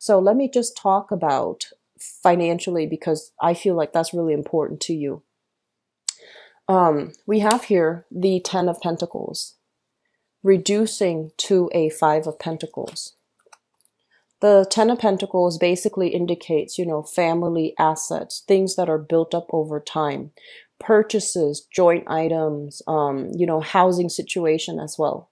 So let me just talk about financially, because I feel like that's really important to you. We have here the Ten of Pentacles, reducing to a Five of Pentacles. The Ten of Pentacles basically indicates, family assets, things that are built up over time, purchases, joint items, housing situation as well.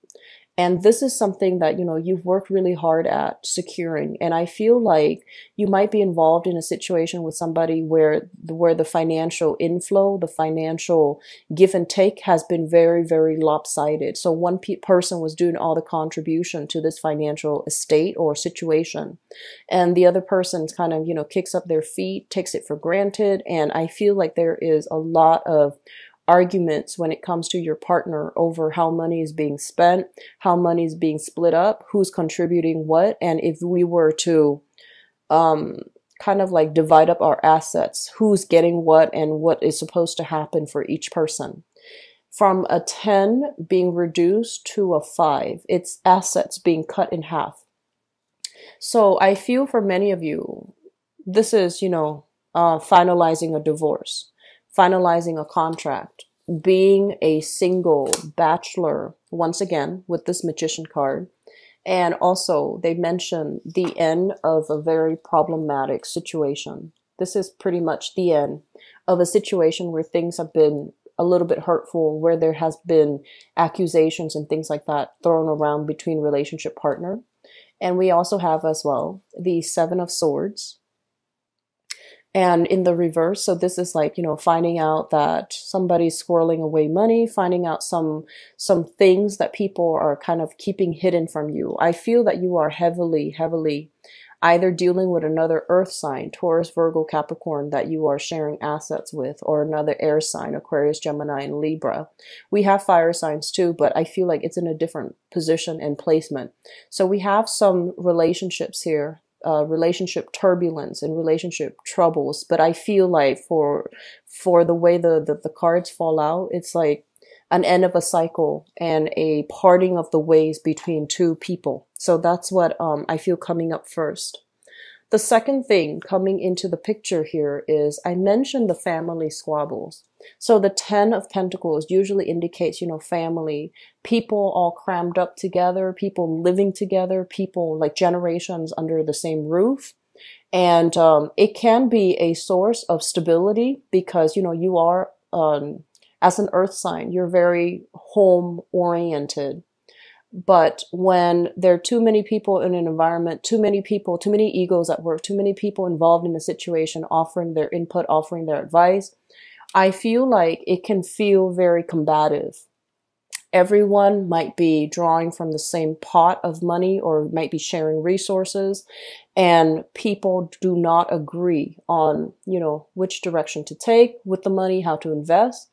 And this is something that, you've worked really hard at securing. And I feel like you might be involved in a situation with somebody where the financial inflow, the financial give and take has been very, very lopsided. So one person was doing all the contribution to this financial estate or situation. And the other person kind of, kicks up their feet, takes it for granted. And I feel like there is a lot of arguments when it comes to your partner over how money is being spent, how money is being split up, who's contributing what, and if we were to kind of like divide up our assets, who's getting what and what is supposed to happen for each person. From a 10 being reduced to a 5, it's assets being cut in half. So I feel for many of you, this is, finalizing a divorce, finalizing a contract, being a single bachelor, once again, with this Magician card. And also, they mention the end of a very problematic situation. This is pretty much the end of a situation where things have been a little bit hurtful, where there has been accusations and things like that thrown around between relationship partner. And we also have as well the Seven of Swords. And in the reverse, so this is like, finding out that somebody's squirreling away money, finding out some things that people are kind of keeping hidden from you. I feel that you are heavily either dealing with another earth sign, Taurus, Virgo, Capricorn, that you are sharing assets with, or another air sign, Aquarius, Gemini, and Libra. We have fire signs too, but I feel like it's in a different position and placement. So we have some relationships here, relationship turbulence and relationship troubles. But I feel like for the way the cards fall out, it's like an end of a cycle and a parting of the ways between two people. So that's what I feel coming up first. The second thing coming into the picture here is I mentioned the family squabbles. So the Ten of Pentacles usually indicates, family, people all crammed up together, people living together, people like generations under the same roof. And it can be a source of stability because, you are, as an earth sign, you're very home oriented. But when there are too many people in an environment, too many people, too many egos at work, too many people involved in a situation, offering their input, offering their advice, I feel like it can feel very combative. Everyone might be drawing from the same pot of money or might be sharing resources, and people do not agree on, which direction to take with the money, how to invest,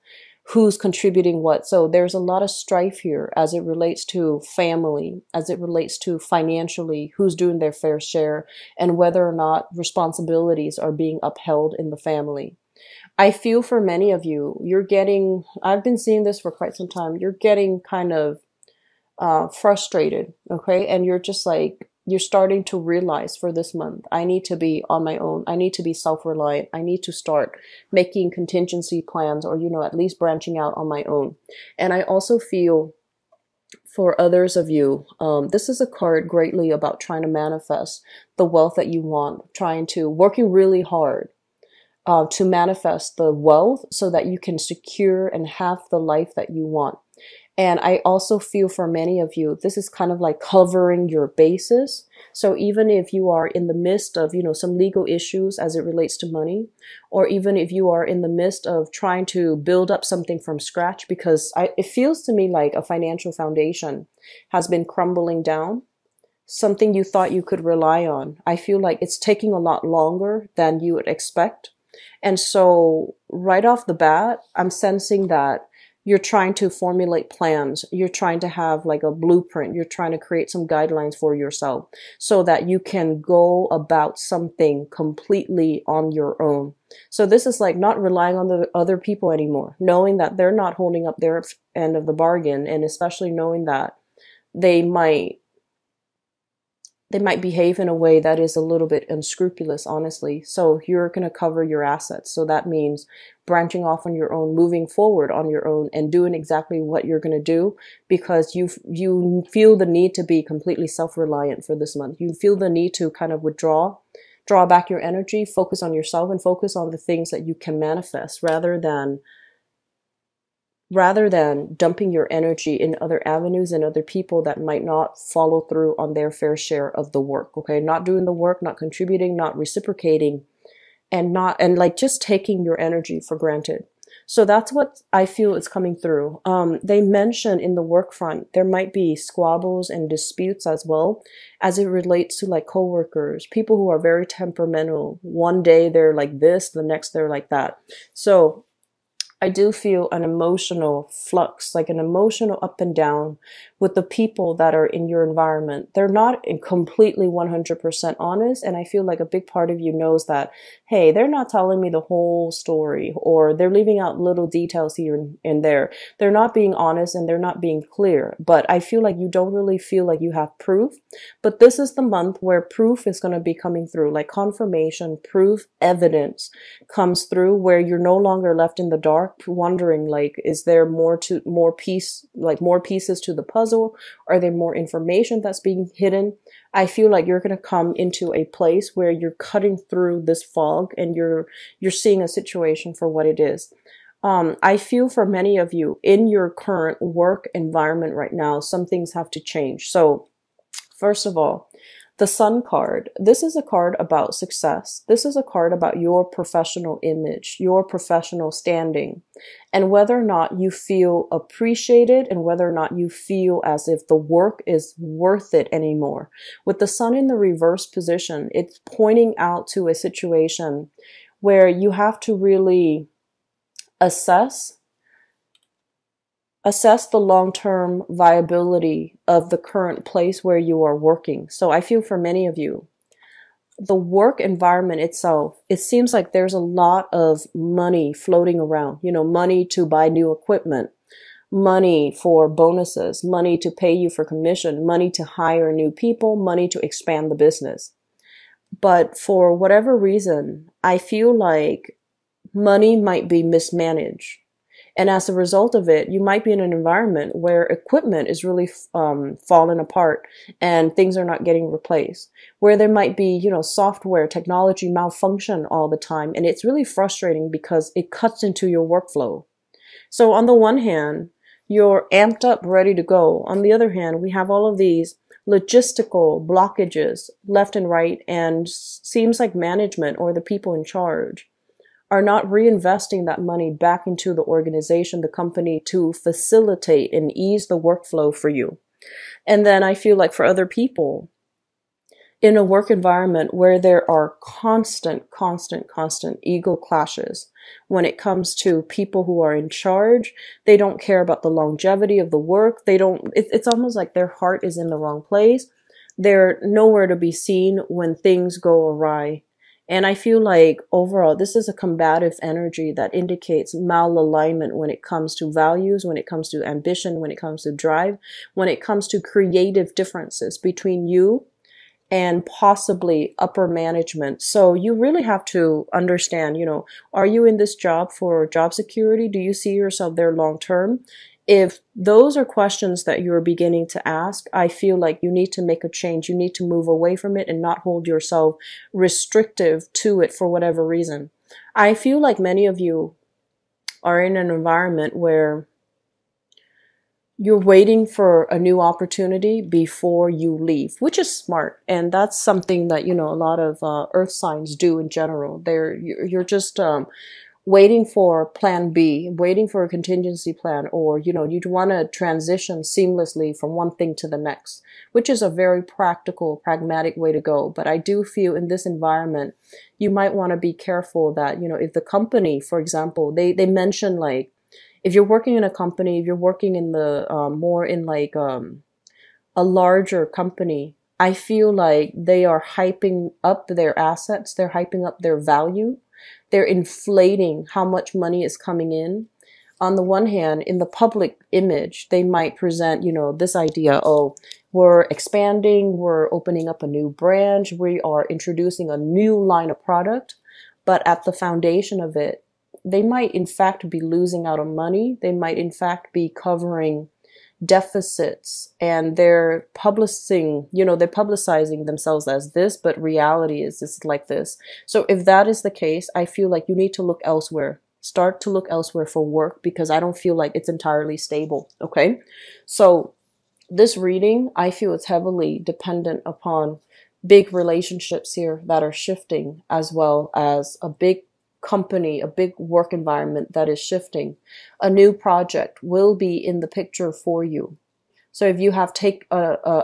who's contributing what. So there's a lot of strife here as it relates to family, as it relates to financially, who's doing their fair share, and whether or not responsibilities are being upheld in the family. I feel for many of you, I've been seeing this for quite some time, you're getting kind of frustrated, okay? And you're just like, you're starting to realize for this month, I need to be on my own. I need to be self-reliant. I need to start making contingency plans or, at least branching out on my own. And I also feel for others of you, this is a card greatly about trying to manifest the wealth that you want, working really hard to manifest the wealth so that you can secure and have the life that you want. And I also feel for many of you, this is kind of like covering your bases. So even if you are in the midst of, some legal issues as it relates to money, or even if you are in the midst of trying to build up something from scratch, because it feels to me like a financial foundation has been crumbling down, something you thought you could rely on. I feel like it's taking a lot longer than you would expect. And so right off the bat, I'm sensing that you're trying to formulate plans. You're trying to have like a blueprint. You're trying to create some guidelines for yourself so that you can go about something completely on your own. So this is like not relying on the other people anymore, knowing that they're not holding up their end of the bargain, and especially knowing that they might they might behave in a way that is a little bit unscrupulous, honestly. So you're going to cover your assets. So that means branching off on your own, moving forward on your own, and doing exactly what you're going to do, because you feel the need to be completely self-reliant for this month. You feel the need to kind of draw back your energy, focus on yourself, and focus on the things that you can manifest, rather than dumping your energy in other avenues and other people that might not follow through on their fair share of the work. Okay, not doing the work, not contributing, not reciprocating, and like just taking your energy for granted. So that's what I feel is coming through. They mention in the work front, there might be squabbles and disputes as well, as it relates to like coworkers, people who are very temperamental. One day they're like this, the next they're like that. So I do feel an emotional flux, like an emotional up and down with the people that are in your environment. They're not completely 100% honest. And I feel like a big part of you knows that, hey, they're not telling me the whole story, or they're leaving out little details here and there. They're not being honest and they're not being clear. But I feel like you don't really feel like you have proof. But this is the month where proof is going to be coming through, like confirmation, proof, evidence comes through, where you're no longer left in the dark wondering, like, is there more pieces to the puzzle? Are there more information that's being hidden? I feel like you're going to come into a place where you're cutting through this fog and you're seeing a situation for what it is. I feel for many of you in your current work environment right now, some things have to change. So first of all, the Sun card. This is a card about success. This is a card about your professional image, your professional standing, and whether or not you feel appreciated and whether or not you feel as if the work is worth it anymore. With the Sun in the reverse position, it's pointing out to a situation where you have to really assess the long-term viability of the current place where you are working. So I feel for many of you, the work environment itself, it seems like there's a lot of money floating around, money to buy new equipment, money for bonuses, money to pay you for commission, money to hire new people, money to expand the business. But for whatever reason, I feel like money might be mismanaged. And as a result of it, you might be in an environment where equipment is really falling apart and things are not getting replaced, where there might be, software, technology malfunction all the time. And it's really frustrating because it cuts into your workflow. So on the one hand, you're amped up, ready to go. On the other hand, we have all of these logistical blockages left and right, and seems like management or the people in charge are not reinvesting that money back into the organization, the company, to facilitate and ease the workflow for you. And then I feel like for other people in a work environment where there are constant ego clashes when it comes to people who are in charge, they don't care about the longevity of the work. It's almost like their heart is in the wrong place. They're nowhere to be seen when things go awry. And I feel like overall, this is a combative energy that indicates malalignment when it comes to values, when it comes to ambition, when it comes to drive, when it comes to creative differences between you and possibly upper management. So you really have to understand, are you in this job for job security? Do you see yourself there long term? If those are questions that you're beginning to ask, I feel like you need to make a change. You need to move away from it and not hold yourself restrictive to it for whatever reason. I feel like many of you are in an environment where you're waiting for a new opportunity before you leave, which is smart. And that's something that, a lot of earth signs do in general. You're just waiting for plan B, waiting for a contingency plan, or, you'd want to transition seamlessly from one thing to the next, which is a very practical, pragmatic way to go. But I do feel in this environment, you might want to be careful that, if the company, for example, they mention like, if you're working in a company, if you're working in the, more in like, a larger company, I feel like they are hyping up their assets. They're hyping up their value. They're inflating how much money is coming in. on the one hand, in the public image, they might present, you know, this idea, oh, we're expanding, we're opening up a new branch, we are introducing a new line of product. But at the foundation of it, they might in fact be losing out on money. They might in fact be covering deficits, and they're publishing, you know, they're publicizing themselves as this, but reality is this like this. So if that is the case, I feel like you need to look elsewhere. Start to look elsewhere for work, because I don't feel like it's entirely stable. Okay. So this reading, I feel it's heavily dependent upon big relationships here that are shifting, as well as a big company, a big work environment that is shifting. A new project will be in the picture for you. So if you have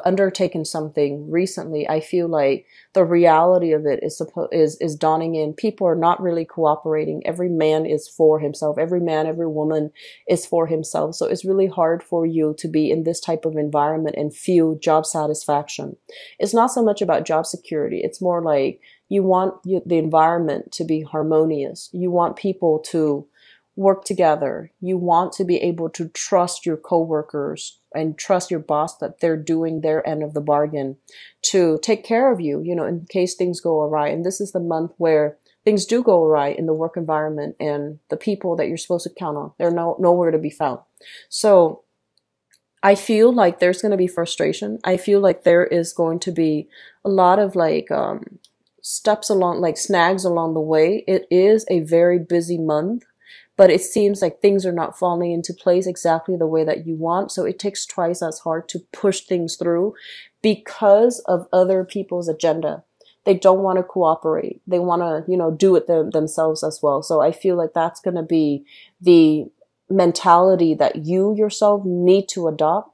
undertaken something recently, I feel like the reality of it is dawning in. People are not really cooperating. Every man is for himself. Every man, every woman is for himself. So it's really hard for you to be in this type of environment and feel job satisfaction. It's not so much about job security. It's more like you want the environment to be harmonious. You want people to work together. You want to be able to trust your coworkers and trust your boss that they're doing their end of the bargain to take care of you, you know, in case things go awry. And this is the month where things do go awry in the work environment, and the people that you're supposed to count on, they're nowhere to be found. So I feel like there's going to be frustration. I feel like there is going to be a lot of like steps along, like snags along the way. It is a very busy month, but it seems like things are not falling into place exactly the way that you want. So it takes twice as hard to push things through because of other people's agenda. They don't want to cooperate. They want to, you know, do it themselves as well. So I feel like that's going to be the mentality that you yourself need to adopt.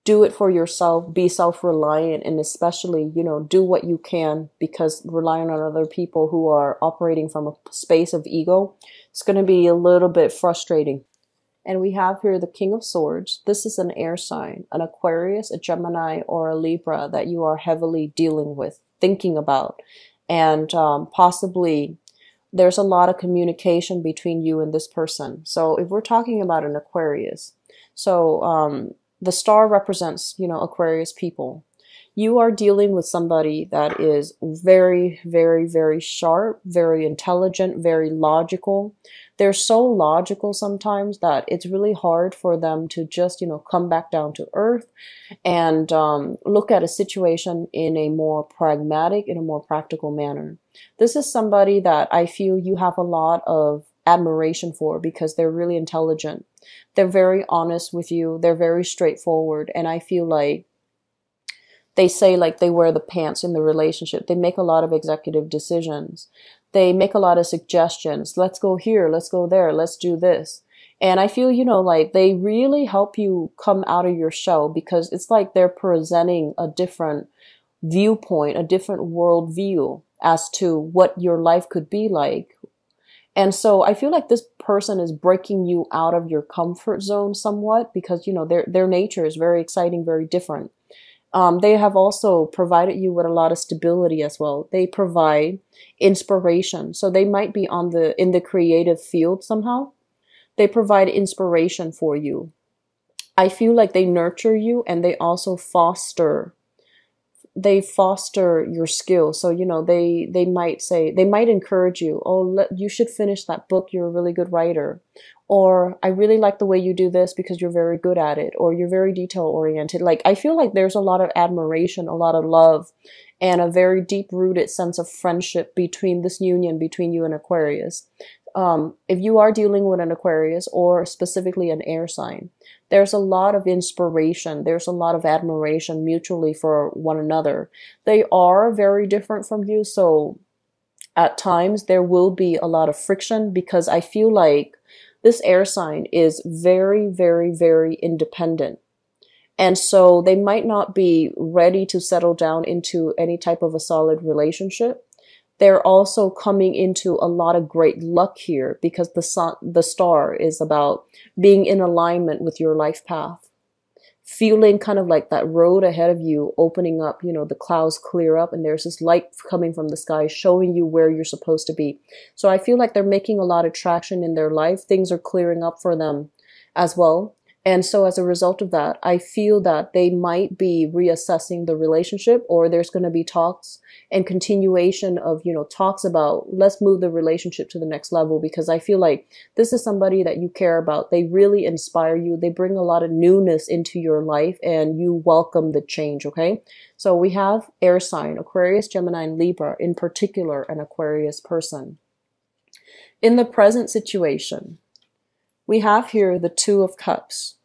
Do it for yourself, be self-reliant, and especially, you know, do what you can, because relying on other people who are operating from a space of ego, it's going to be a little bit frustrating. And we have here the King of Swords. This is an air sign, an Aquarius, a Gemini, or a Libra that you are heavily dealing with, thinking about. And possibly there's a lot of communication between you and this person. So if we're talking about an Aquarius, so the star represents, you know, Aquarius people. You are dealing with somebody that is very, very, very sharp, very intelligent, very logical. They're so logical sometimes that it's really hard for them to just, you know, come back down to earth and look at a situation in a more pragmatic, in a more practical manner. This is somebody that I feel you have a lot of admiration for, because they're really intelligent. They're very honest with you. They're very straightforward. And I feel like they say like they wear the pants in the relationship. They make a lot of executive decisions. They make a lot of suggestions. Let's go here. Let's go there. Let's do this. And I feel, you know, like they really help you come out of your shell, because it's like they're presenting a different viewpoint, a different worldview as to what your life could be like. And so I feel like this person is breaking you out of your comfort zone somewhat, because, you know, their nature is very exciting, very different. They have also provided you with a lot of stability as well. They provide inspiration. So they might be in the creative field somehow. They provide inspiration for you. I feel like they nurture you, and they also foster your skills. So, you know, they might encourage you, oh, you should finish that book. You're a really good writer. Or I really like the way you do this because you're very good at it. Or you're very detail oriented. Like, I feel like there's a lot of admiration, a lot of love, and a very deep rooted sense of friendship between this union between you and Aquarius. If you are dealing with an Aquarius, or specifically an air sign, there's a lot of inspiration. There's a lot of admiration mutually for one another. They are very different from you. So at times there will be a lot of friction, because I feel like this air sign is very, very, very independent. And so they might not be ready to settle down into any type of a solid relationship. They're also coming into a lot of great luck here, because the star is about being in alignment with your life path. feeling kind of like that road ahead of you opening up, you know, the clouds clear up and there's this light coming from the sky showing you where you're supposed to be. So I feel like they're making a lot of traction in their life. Things are clearing up for them as well. And so as a result of that, I feel that they might be reassessing the relationship, or there's going to be talks and continuation of, you know, talks about let's move the relationship to the next level, because I feel like this is somebody that you care about. They really inspire you. They bring a lot of newness into your life and you welcome the change. Okay. So we have air sign, Aquarius, Gemini, and Libra, in particular, an Aquarius person. In the present situation, we have here the Two of Cups.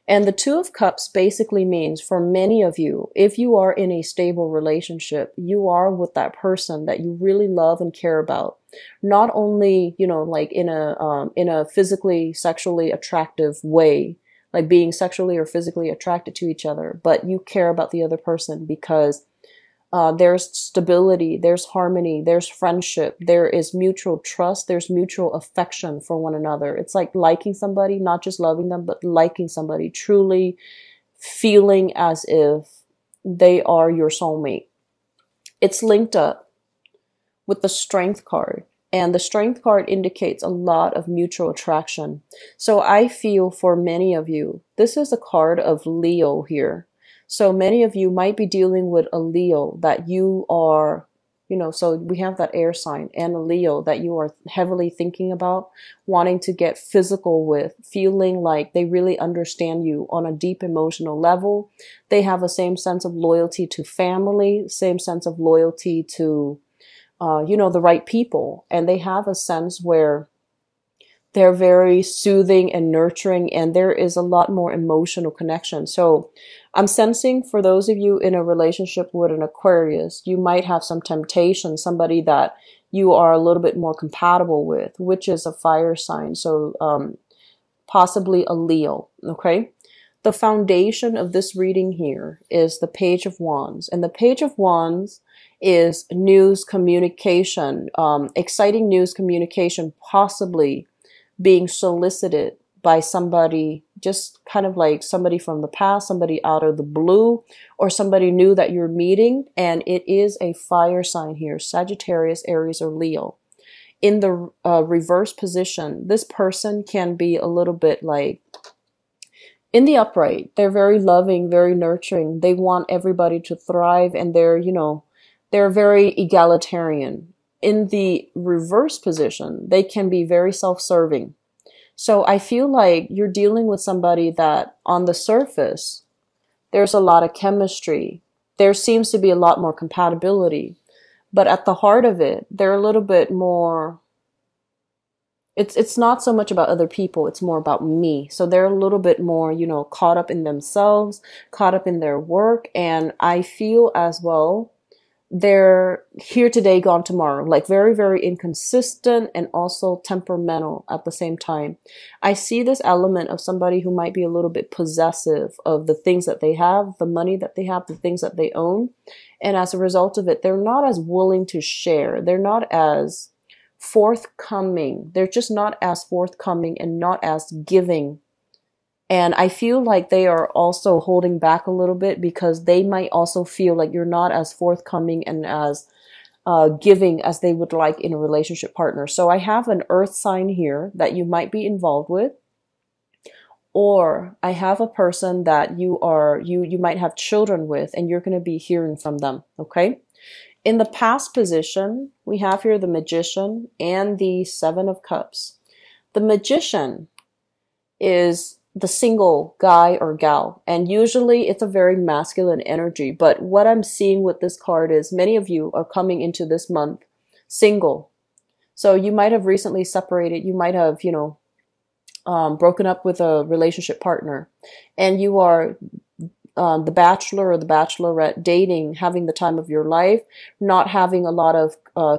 And the Two of Cups basically means, for many of you, if you are in a stable relationship, you are with that person that you really love and care about. Not only, you know, like in a physically, sexually attractive way, like being sexually or physically attracted to each other, but you care about the other person because there's stability, there's harmony, there's friendship, there is mutual trust, there's mutual affection for one another. It's like liking somebody, not just loving them, but liking somebody, truly feeling as if they are your soulmate. It's linked up with the Strength card, and the Strength card indicates a lot of mutual attraction. So I feel for many of you, this is a card of Leo here. So many of you might be dealing with a Leo that you are, you know, so we have that air sign and a Leo that you are heavily thinking about, wanting to get physical with, feeling like they really understand you on a deep emotional level. They have a same sense of loyalty to family, same sense of loyalty to, you know, the right people. And they have a sense where they're very soothing and nurturing, and there is a lot more emotional connection. So I'm sensing for those of you in a relationship with an Aquarius, you might have some temptation, somebody that you are a little bit more compatible with, which is a fire sign. So possibly a Leo, okay? The foundation of this reading here is the Page of Wands. And the Page of Wands is news communication, exciting news communication, possibly being solicited by somebody, just kind of like somebody from the past, somebody out of the blue, or somebody new that you're meeting. And it is a fire sign here, Sagittarius, Aries, or Leo. In the reverse position, this person can be a little bit like, in the upright, they're very loving, very nurturing. They want everybody to thrive, and they're, you know, they're very egalitarian. In the reverse position, they can be very self-serving. So I feel like you're dealing with somebody that on the surface, there's a lot of chemistry. There seems to be a lot more compatibility. But at the heart of it, they're a little bit more, it's not so much about other people, it's more about me. So they're a little bit more, you know, caught up in themselves, caught up in their work. And I feel as well, they're here today, gone tomorrow, like very, very inconsistent and also temperamental at the same time. I see this element of somebody who might be a little bit possessive of the things that they have, the money that they have, the things that they own. And as a result of it, they're not as willing to share. They're not as forthcoming. They're just not as forthcoming and not as giving. And I feel like they are also holding back a little bit because they might also feel like you're not as forthcoming and as giving as they would like in a relationship partner. So I have an earth sign here that you might be involved with, or I have a person that you might have children with, and you're going to be hearing from them. Okay. In the past position, we have here the Magician and the Seven of Cups. The Magician is the single guy or gal, and usually it's a very masculine energy. But what I'm seeing with this card is many of you are coming into this month single. So you might have recently separated, you might have, you know, broken up with a relationship partner, and you are the bachelor or the bachelorette, dating, having the time of your life, not having a lot of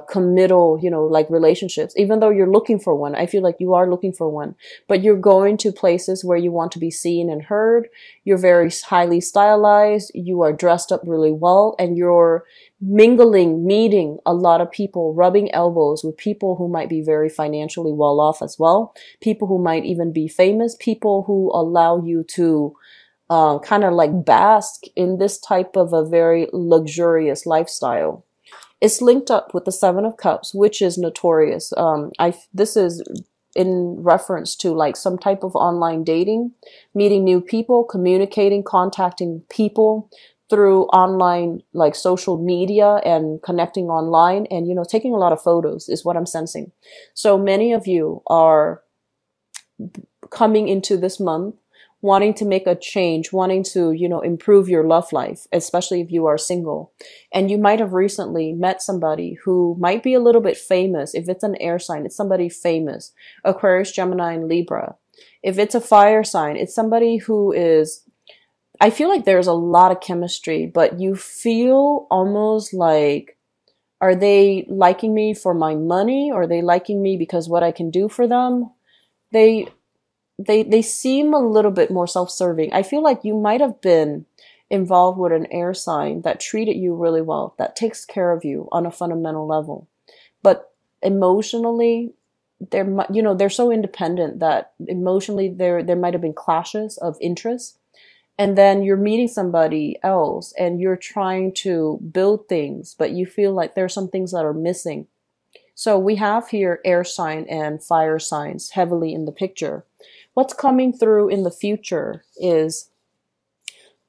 committal, you know, like relationships. Even though you're looking for one, I feel like you are looking for one, but you're going to places where you want to be seen and heard. You're very highly stylized. You are dressed up really well, and you're mingling, meeting a lot of people, rubbing elbows with people who might be very financially well off as well, people who might even be famous, people who allow you to kind of like bask in this type of a very luxurious lifestyle. It's linked up with the Seven of Cups, which is notorious. This is in reference to like some type of online dating, meeting new people, communicating, contacting people through online, like social media and connecting online and, you know, taking a lot of photos is what I'm sensing. So many of you are coming into this month wanting to make a change, wanting to, you know, improve your love life, especially if you are single. And you might have recently met somebody who might be a little bit famous. If it's an air sign, it's somebody famous. Aquarius, Gemini, and Libra. If it's a fire sign, it's somebody who is, I feel like there's a lot of chemistry, but you feel almost like, are they liking me for my money? Or are they liking me because what I can do for them? They seem a little bit more self-serving. I feel like you might have been involved with an air sign that treated you really well, that takes care of you on a fundamental level. But emotionally, they're so independent that emotionally there might have been clashes of interest. And then you're meeting somebody else and you're trying to build things, but you feel like there are some things that are missing. So we have here air sign and fire signs heavily in the picture. What's coming through in the future is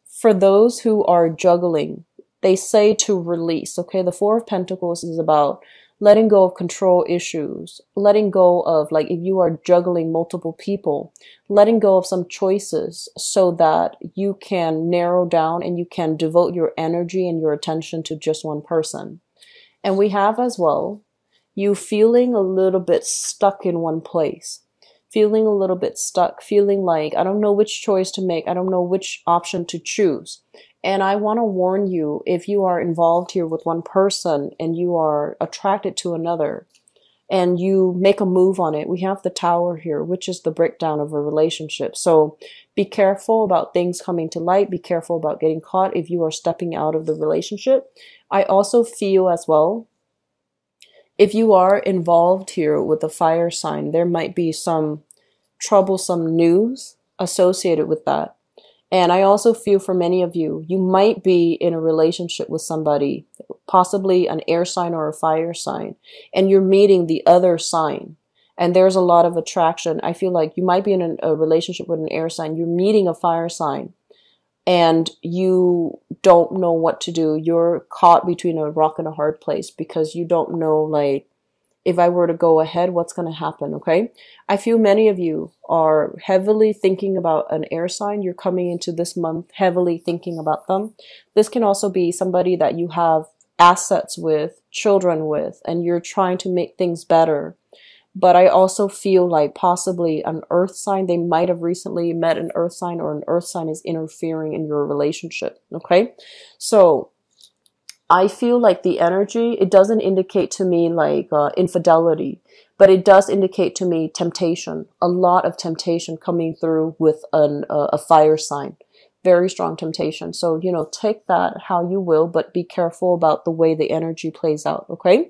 for those who are juggling, they say to release. Okay, the Four of Pentacles is about letting go of control issues, letting go of, like, if you are juggling multiple people, letting go of some choices so that you can narrow down and you can devote your energy and your attention to just one person. And we have as well, you feeling a little bit stuck in one place, feeling a little bit stuck, feeling like, I don't know which choice to make. I don't know which option to choose. And I want to warn you, if you are involved here with one person and you are attracted to another and you make a move on it, we have the Tower here, which is the breakdown of a relationship. So be careful about things coming to light. Be careful about getting caught if you are stepping out of the relationship. I also feel as well, if you are involved here with a fire sign, there might be some troublesome news associated with that. And I also feel for many of you, you might be in a relationship with somebody, possibly an air sign or a fire sign, and you're meeting the other sign. And there's a lot of attraction. I feel like you might be in a relationship with an air sign. You're meeting a fire sign and you don't know what to do. You're caught between a rock and a hard place because you don't know, like, if I were to go ahead, what's going to happen, okay? I feel many of you are heavily thinking about an air sign. You're coming into this month heavily thinking about them. This can also be somebody that you have assets with, children with, and you're trying to make things better. But I also feel like possibly an earth sign, they might have recently met an earth sign, or an earth sign is interfering in your relationship, okay? So I feel like the energy, it doesn't indicate to me like infidelity, but it does indicate to me temptation, a lot of temptation coming through with a fire sign, very strong temptation. So, you know, take that how you will, but be careful about the way the energy plays out, okay?